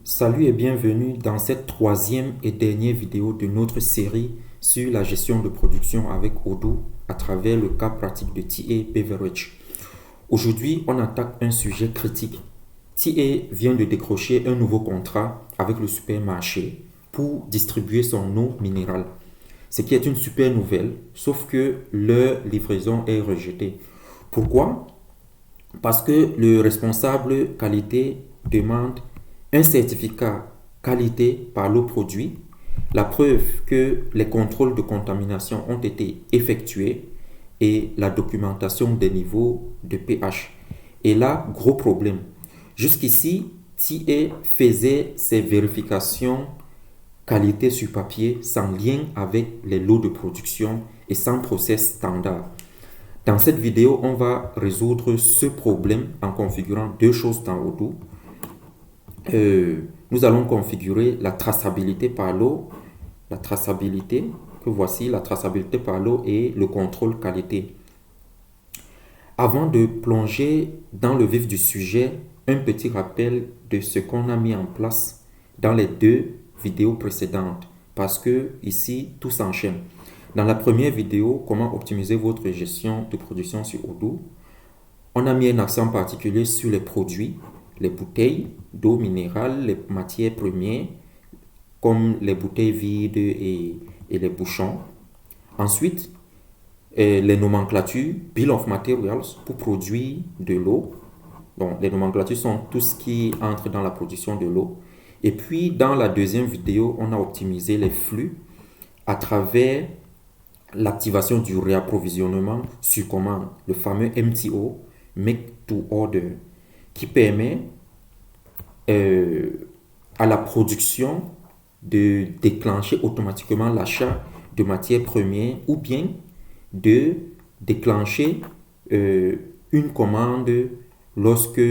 Salut et bienvenue dans cette troisième et dernière vidéo de notre série sur la gestion de production avec Odoo à travers le cas pratique de TA Beverage. Aujourd'hui, on attaque un sujet critique. TA vient de décrocher un nouveau contrat avec le supermarché pour distribuer son eau minérale. Ce qui est une super nouvelle, sauf que leur livraison est rejetée. Pourquoi? Parce que le responsable qualité demande un certificat qualité par l'eau produit, la preuve que les contrôles de contamination ont été effectués et la documentation des niveaux de pH. Et là, gros problème. Jusqu'ici, TA faisait ses vérifications qualité sur papier sans lien avec les lots de production et sans process standard. Dans cette vidéo, on va résoudre ce problème en configurant deux choses dans Odoo. Nous allons configurer la traçabilité par l'eau, la traçabilité que voici, la traçabilité par l'eau et le contrôle qualité. Avant de plonger dans le vif du sujet, un petit rappel de ce qu'on a mis en place dans les deux vidéos précédentes, parce que ici tout s'enchaîne. Dans la première vidéo, comment optimiser votre gestion de production sur Odoo, on a mis un accent particulier sur les produits, les bouteilles d'eau minérale, les matières premières, comme les bouteilles vides et les bouchons. Ensuite, les nomenclatures, Bill of Materials, pour produire de l'eau. Donc, les nomenclatures sont tout ce qui entre dans la production de l'eau. Et puis, dans la deuxième vidéo, on a optimisé les flux à travers l'activation du réapprovisionnement sur commande, le fameux MTO, Make to Order, qui permet à la production de déclencher automatiquement l'achat de matières premières ou bien de déclencher une commande lorsque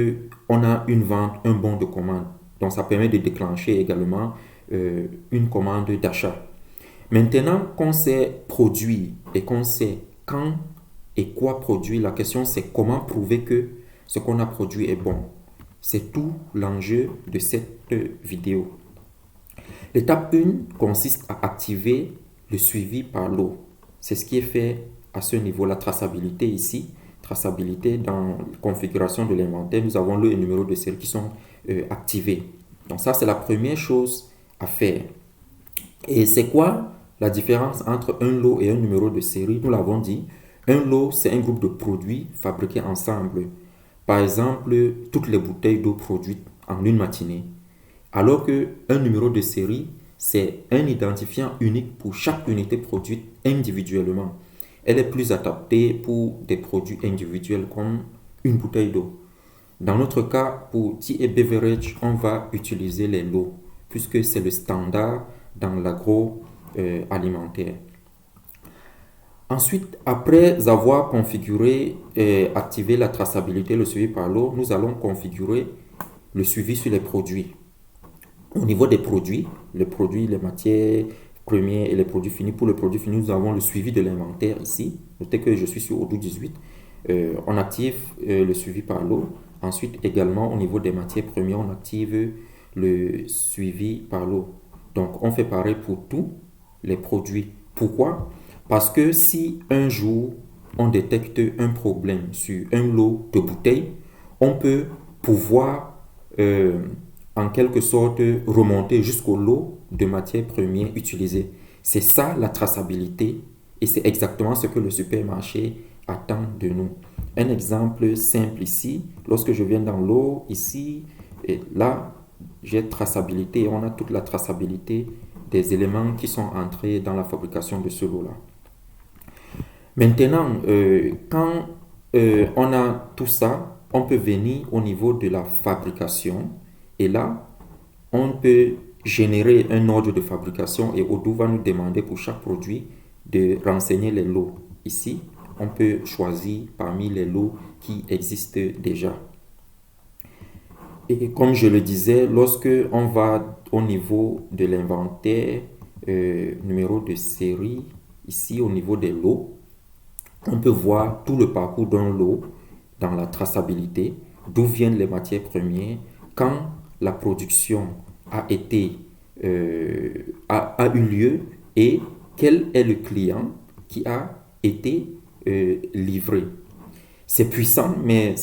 on a une vente, un bon de commande. Donc ça permet de déclencher également une commande d'achat. Maintenant qu'on sait produire et qu'on sait quand et quoi produire, la question c'est comment prouver que ce qu'on a produit est bon. C'est tout l'enjeu de cette vidéo. L'étape 1 consiste à activer le suivi par l'eau. C'est ce qui est fait à ce niveau, la traçabilité ici. Traçabilité dans la configuration de l'inventaire, nous avons le numéro de série qui sont activés. Donc ça, c'est la première chose à faire. Et c'est quoi la différence entre un lot et un numéro de série? Nous l'avons dit, un lot, c'est un groupe de produits fabriqués ensemble. Par exemple, toutes les bouteilles d'eau produites en une matinée. Alors qu'un numéro de série, c'est un identifiant unique pour chaque unité produite individuellement. Elle est plus adaptée pour des produits individuels comme une bouteille d'eau. Dans notre cas, pour TA Beverage, on va utiliser les lots, puisque c'est le standard dans l'agroalimentaire. Ensuite, après avoir configuré et activé la traçabilité, le suivi par l'eau, nous allons configurer le suivi sur les produits. Au niveau des produits, les matières premières et les produits finis. Pour le produit fini, nous avons le suivi de l'inventaire ici. Notez que je suis sur Odoo 18. On active le suivi par l'eau. Ensuite, également, au niveau des matières premières, on active le suivi par l'eau. Donc, on fait pareil pour tous les produits. Pourquoi? Parce que si un jour, on détecte un problème sur un lot de bouteilles, on peut pouvoir, en quelque sorte, remonter jusqu'au lot de matières premières utilisées. C'est ça la traçabilité et c'est exactement ce que le supermarché attend de nous. Un exemple simple ici, lorsque je viens dans l'eau, ici, et là, j'ai traçabilité et on a toute la traçabilité des éléments qui sont entrés dans la fabrication de ce lot-là. Maintenant, quand on a tout ça, on peut venir au niveau de la fabrication et là, on peut générer un ordre de fabrication et Odoo va nous demander pour chaque produit de renseigner les lots. Ici, on peut choisir parmi les lots qui existent déjà. Et comme je le disais, lorsque on va au niveau de l'inventaire, numéro de série, ici au niveau des lots, on peut voir tout le parcours d'un lot dans la traçabilité, d'où viennent les matières premières, quand la production a eu lieu et quel est le client qui a été livré. C'est puissant, mais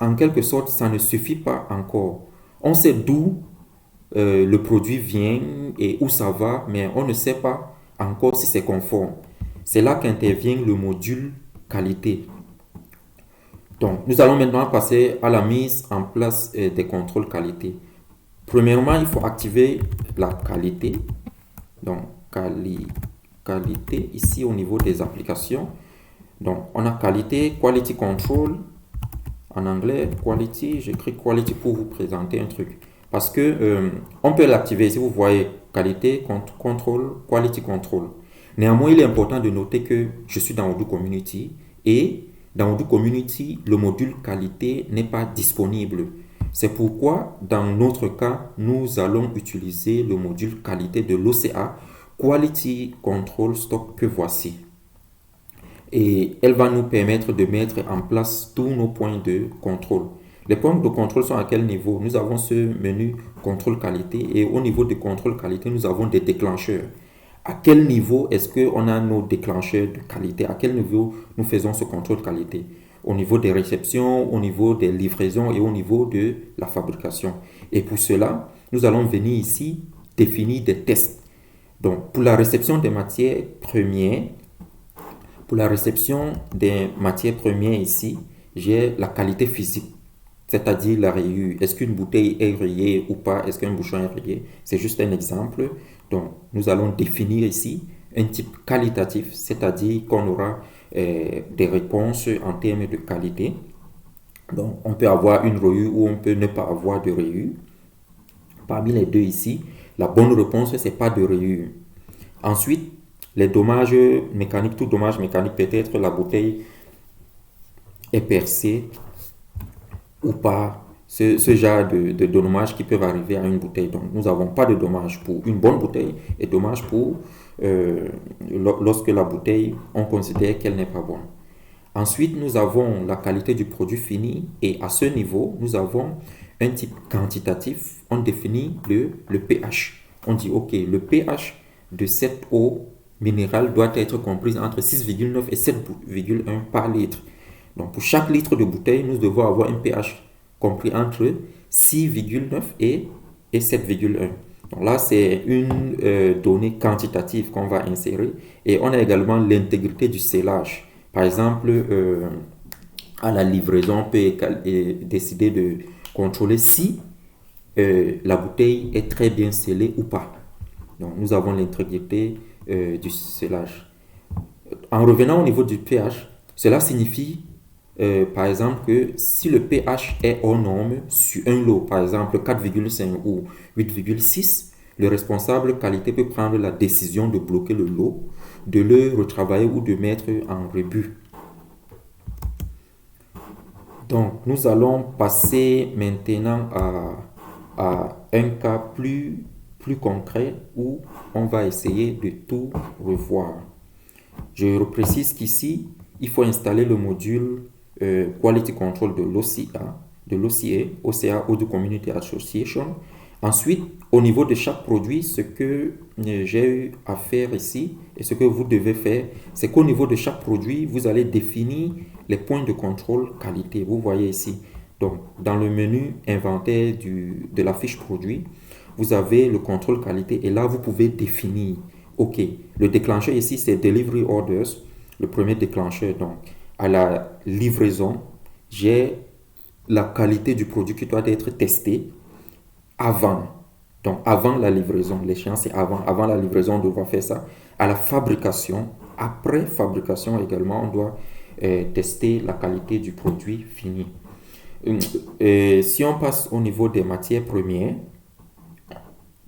en quelque sorte, ça ne suffit pas encore. On sait d'où le produit vient et où ça va, mais on ne sait pas encore si c'est conforme. C'est là qu'intervient le module qualité. Donc, nous allons maintenant passer à la mise en place des contrôles qualité. Premièrement, il faut activer la qualité. Donc, qualité ici au niveau des applications. Donc, on a qualité, quality control. En anglais, quality, j'écris quality pour vous présenter un truc. Parce que on peut l'activer. Si vous voyez qualité, contrôle, quality control. Néanmoins, il est important de noter que je suis dans Odoo Community et dans Odoo Community, le module qualité n'est pas disponible. C'est pourquoi, dans notre cas, nous allons utiliser le module qualité de l'OCA, Quality Control Stock, que voici. Et elle va nous permettre de mettre en place tous nos points de contrôle. Les points de contrôle sont à quel niveau? Nous avons ce menu contrôle qualité et au niveau de contrôle qualité, nous avons des déclencheurs. À quel niveau est-ce qu'on a nos déclencheurs de qualité? À quel niveau nous faisons ce contrôle qualité? Au niveau des réceptions, au niveau des livraisons et au niveau de la fabrication. Et pour cela, nous allons venir ici définir des tests. Donc, pour la réception des matières premières, ici, j'ai la qualité physique, c'est-à-dire la rayure. Est-ce qu'une bouteille est rayée ou pas? Est-ce qu'un bouchon est rayé? C'est juste un exemple. Donc, nous allons définir ici un type qualitatif, c'est-à-dire qu'on aura des réponses en termes de qualité. Donc, on peut avoir une rayure ou on peut ne pas avoir de rayure. Parmi les deux ici, la bonne réponse, c'est pas de rayure. Ensuite, les dommages mécaniques, tout dommage mécanique, peut-être la bouteille est percée ou pas, ce genre de dommages qui peuvent arriver à une bouteille. Donc, nous n'avons pas de dommages pour une bonne bouteille et dommage pour lorsque la bouteille, on considère qu'elle n'est pas bonne. Ensuite, nous avons la qualité du produit fini et à ce niveau, nous avons un type quantitatif. On définit le pH. On dit, OK, le pH de cette eau minérale doit être comprise entre 6,9 et 7,1 par litre. Donc, pour chaque litre de bouteille, nous devons avoir un pH compris entre 6,9 et 7,1. Donc là, c'est une donnée quantitative qu'on va insérer. Et on a également l'intégrité du scellage. Par exemple, à la livraison, on peut décider de contrôler si la bouteille est très bien scellée ou pas. Donc, nous avons l'intégrité du scellage. En revenant au niveau du pH, cela signifie, par exemple, que si le pH est hors norme sur un lot, par exemple 4,5 ou 8,6, le responsable qualité peut prendre la décision de bloquer le lot, de le retravailler ou de mettre en rebut. Donc, nous allons passer maintenant à un cas plus concret où on va essayer de tout revoir. Je précise qu'ici, il faut installer le module Quality Control de l'OCA, Odoo Community Association. Ensuite, au niveau de chaque produit, ce que j'ai eu à faire ici et ce que vous devez faire, c'est qu'au niveau de chaque produit, vous allez définir les points de contrôle qualité. Vous voyez ici. Donc, dans le menu inventaire de la fiche produit, vous avez le contrôle qualité et là, vous pouvez définir. OK, le déclencheur ici, c'est Delivery Orders, le premier déclencheur. Donc, à la livraison, j'ai la qualité du produit qui doit être testée avant. Donc, avant la livraison, l'échéance c'est avant. Avant la livraison, on doit faire ça. À la fabrication, après fabrication également, on doit tester la qualité du produit fini. Si on passe au niveau des matières premières,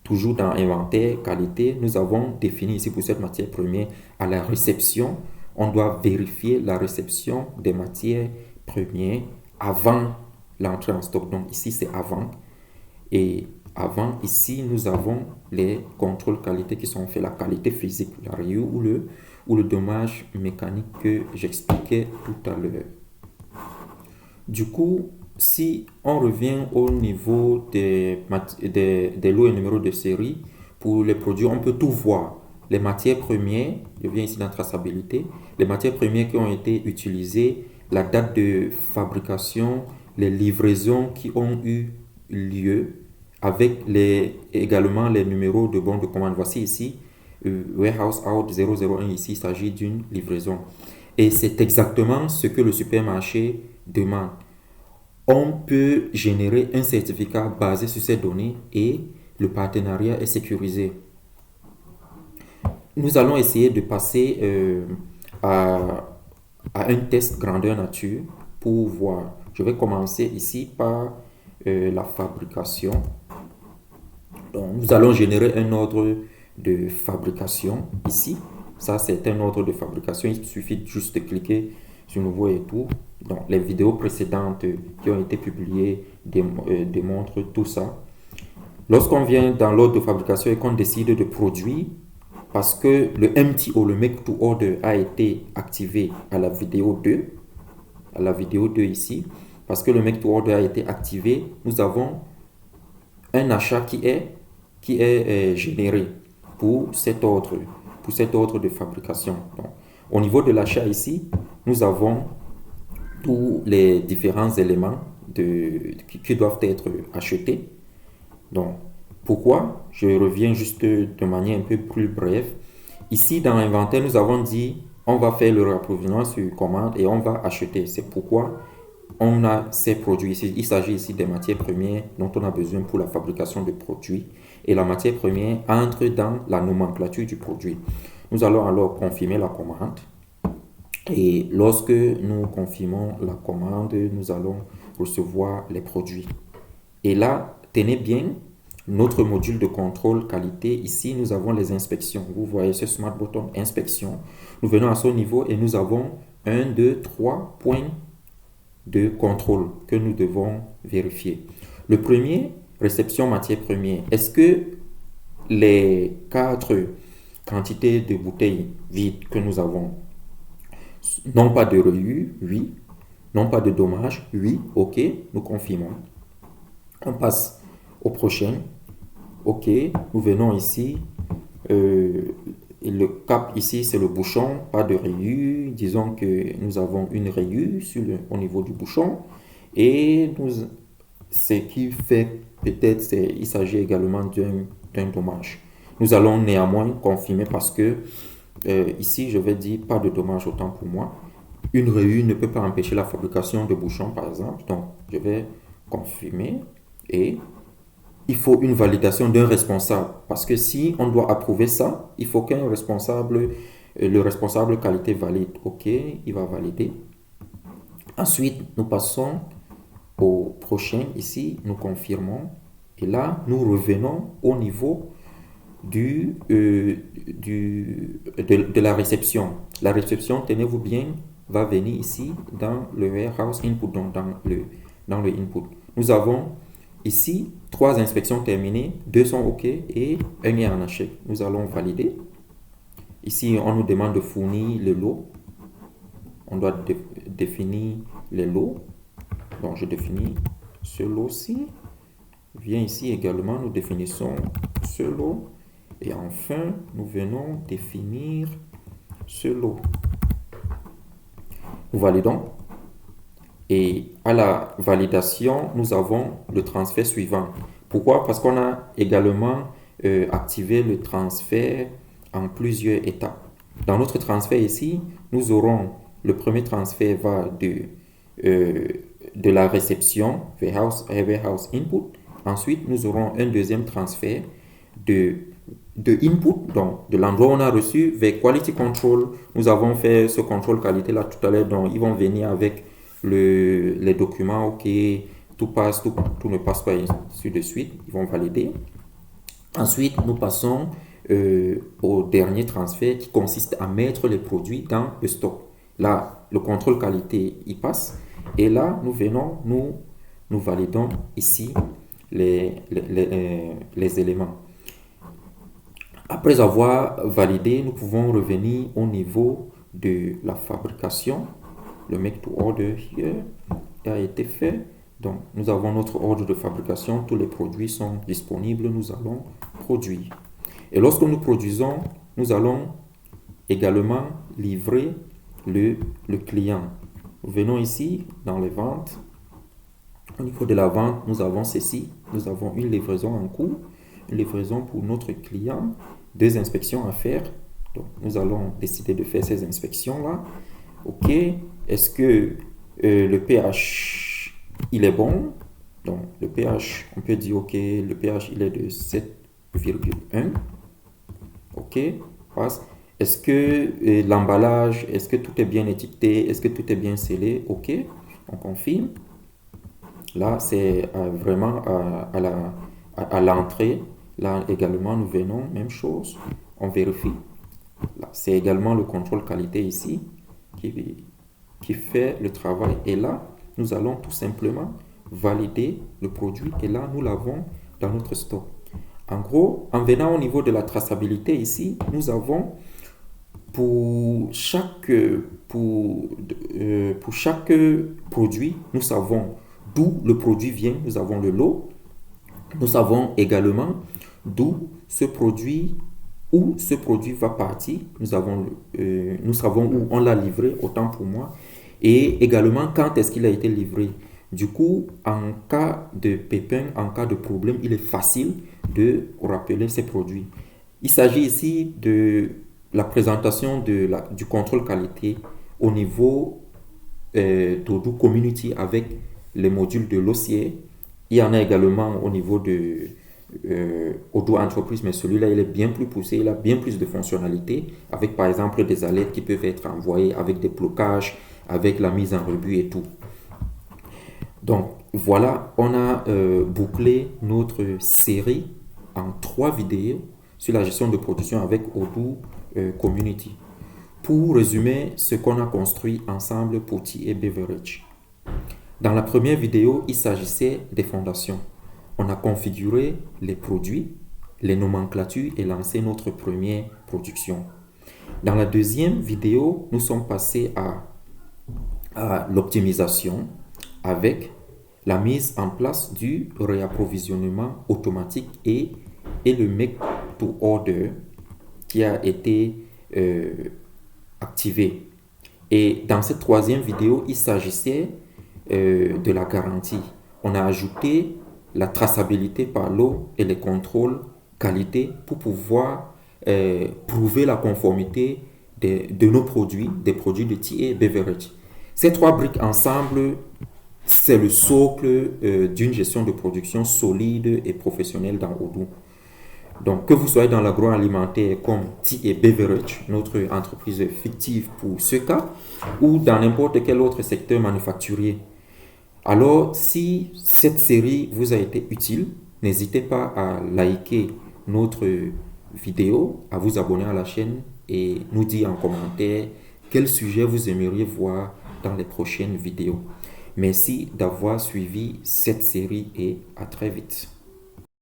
toujours dans inventaire, qualité, nous avons défini ici pour cette matière première à la réception. On doit vérifier la réception des matières premières avant l'entrée en stock. Donc ici, c'est avant. Et avant, ici, nous avons les contrôles qualité qui sont faits, la qualité physique, la rayure ou le dommage mécanique que j'expliquais tout à l'heure. Du coup, si on revient au niveau des lots et numéros de série, pour les produits, on peut tout voir. Les matières premières, je viens ici dans traçabilité, les matières premières qui ont été utilisées, la date de fabrication, les livraisons qui ont eu lieu, avec également les numéros de bon de commande. Voici ici, Warehouse Out 001, ici il s'agit d'une livraison. Et c'est exactement ce que le supermarché demande. On peut générer un certificat basé sur ces données et le partenariat est sécurisé. Nous allons essayer de passer à un test grandeur nature pour voir. Je vais commencer ici par la fabrication. Donc, nous allons générer un ordre de fabrication ici. Ça, c'est un ordre de fabrication. Il suffit juste de cliquer sur Nouveau et tout. Donc, les vidéos précédentes qui ont été publiées démontrent tout ça. Lorsqu'on vient dans l'ordre de fabrication et qu'on décide de produire, parce que le MTO, le Make to Order, a été activé à la vidéo 2 ici, parce que le Make to Order a été activé, nous avons un achat qui est généré pour cet ordre de fabrication. Donc, au niveau de l'achat ici, nous avons tous les différents éléments qui doivent être achetés. Donc, pourquoi? Je reviens juste de manière un peu plus brève. Ici, dans l'inventaire, nous avons dit on va faire le approvisionnement sur commande et on va acheter. C'est pourquoi on a ces produits ici. Il s'agit ici des matières premières dont on a besoin pour la fabrication de produits. Et la matière première entre dans la nomenclature du produit. Nous allons alors confirmer la commande. Et lorsque nous confirmons la commande, nous allons recevoir les produits. Et là, tenez bien, notre module de contrôle qualité, ici, nous avons les inspections. Vous voyez ce Smart Button, inspection. Nous venons à ce niveau et nous avons 1, 2, 3 points de contrôle que nous devons vérifier. Le premier, réception matière première. Est-ce que les 4 quantités de bouteilles vides que nous avons n'ont pas de rayures? Oui. N'ont pas de dommages? Oui. OK, nous confirmons. On passe au prochain. OK, nous venons ici. Le cap ici, c'est le bouchon, pas de rayure. Disons que nous avons une rayure au niveau du bouchon. Et ce qui fait peut-être, il s'agit également d'un dommage. Nous allons néanmoins confirmer parce que ici, je vais dire pas de dommage autant pour moi. Une rayure ne peut pas empêcher la fabrication de bouchons, par exemple. Donc, je vais confirmer et il faut une validation d'un responsable. Parce que si on doit approuver ça, il faut qu'un responsable, le responsable qualité valide. OK, il va valider. Ensuite, nous passons au prochain. Ici, nous confirmons. Et là, nous revenons au niveau de la réception. La réception, tenez-vous bien, va venir ici dans le warehouse input, donc dans le input. Nous avons ici 3 inspections terminées, 2 sont OK et 1 est en échec. Nous allons valider. Ici, on nous demande de fournir le lot. On doit définir les lots. Donc, je définis ce lot-ci. Viens ici également, nous définissons ce lot. Et enfin, nous venons définir ce lot. Nous validons. Et à la validation, nous avons le transfert suivant. Pourquoi? Parce qu'on a également activé le transfert en plusieurs étapes. Dans notre transfert ici, nous aurons le premier transfert va de la réception warehouse input. Ensuite, nous aurons un deuxième transfert de input, donc de l'endroit où on a reçu, vers quality control. Nous avons fait ce contrôle qualité là tout à l'heure, donc ils vont venir avec les documents, OK, tout passe, tout ne passe pas, ainsi de suite, ils vont valider. Ensuite, nous passons au dernier transfert qui consiste à mettre les produits dans le stock. Là, le contrôle qualité, il passe. Et là, nous venons, nous validons ici les éléments. Après avoir validé, nous pouvons revenir au niveau de la fabrication. Le make to order here a été fait. Donc, nous avons notre ordre de fabrication, tous les produits sont disponibles, nous allons produire. Et lorsque nous produisons, nous allons également livrer le client. Venons ici dans les ventes. Au niveau de la vente, nous avons ceci. Nous avons une livraison en cours, une livraison pour notre client, 2 inspections à faire. Donc, nous allons décider de faire ces inspections-là. OK. Est-ce que le pH, il est bon? Donc, le pH, on peut dire, OK, le pH, il est de 7,1. OK. Passe. Est-ce que l'emballage, est-ce que tout est bien étiqueté? Est-ce que tout est bien scellé? OK. On confirme. Là, c'est vraiment à l'entrée. Là également, nous venons, même chose. On vérifie. Là, c'est également le contrôle qualité ici qui fait le travail. Et là, nous allons tout simplement valider le produit. Et là, nous l'avons dans notre stock. En gros, en venant au niveau de la traçabilité ici, nous avons pour chaque produit, nous savons d'où le produit vient, nous avons le lot. Nous savons également d'où ce produit, où ce produit va partir. Nous savons où on l'a livré, autant pour moi. Et également quand est-ce qu'il a été livré. Du coup, en cas de pépin, en cas de problème, il est facile de rappeler ces produits. Il s'agit ici de la présentation du contrôle qualité au niveau d'Odoo Community avec les modules de l'OCR. Il y en a également au niveau de Odoo Entreprise, mais celui-là, il est bien plus poussé, il a bien plus de fonctionnalités, avec par exemple des alertes qui peuvent être envoyées, avec des blocages, avec la mise en rebut et tout. Donc voilà, on a bouclé notre série en 3 vidéos sur la gestion de production avec Odoo Community. Pour résumer ce qu'on a construit ensemble pour TA Beverage. Dans la première vidéo, il s'agissait des fondations. On a configuré les produits, les nomenclatures et lancé notre première production. Dans la deuxième vidéo, nous sommes passés à l'optimisation avec la mise en place du réapprovisionnement automatique et le make to order qui a été activé. Et dans cette troisième vidéo, il s'agissait de la garantie. On a ajouté la traçabilité par l'eau et les contrôles qualité pour pouvoir prouver la conformité de nos produits, des produits de TA Beverage. Ces 3 briques ensemble, c'est le socle d'une gestion de production solide et professionnelle dans Odoo. Donc, que vous soyez dans l'agroalimentaire comme TA Beverage, notre entreprise fictive pour ce cas, ou dans n'importe quel autre secteur manufacturier. Alors, si cette série vous a été utile, n'hésitez pas à liker notre vidéo, à vous abonner à la chaîne et nous dire en commentaire quel sujet vous aimeriez voir dans les prochaines vidéos. Merci d'avoir suivi cette série et à très vite.